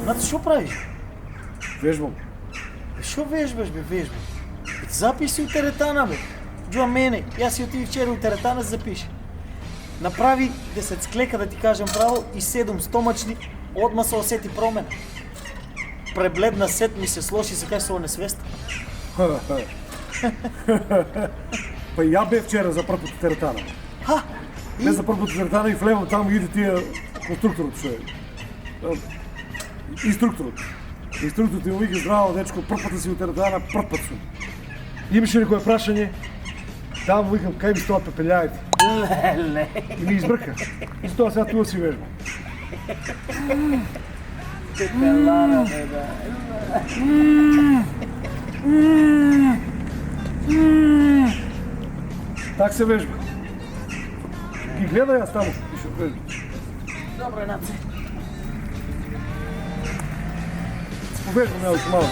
Наци, шо правиш? Вежбам. Шо вежбаш, бе, вежбаш? Запиш си от теретана, бе. Джуа мене, аз си отиди вчера от теретана, запиши. Направи 10 склека, да ти кажем право, и 7 стомачни, отма се усети промена. Пребледна сет ми се слоши и се каже со несвеста. Па и я бе вчера за пръв от теретана. Ха! Не за първ от теретана и влево там иде тия конструкторът, шо е. Инструкторът. Инструкторът ми вика, здраво, дечко, пръв път си от теретана, пръв път съм. Имаше ли кое прашање? Да, му викам, кај ми стоят пепеляите? Леле! И ми избръка. И с това сега туа си вежбам. Пепелара, бе, да. Так се вежба. Ги гледай аз таму, и ще вежбам. Добре, Наци. Повежбам я още малко.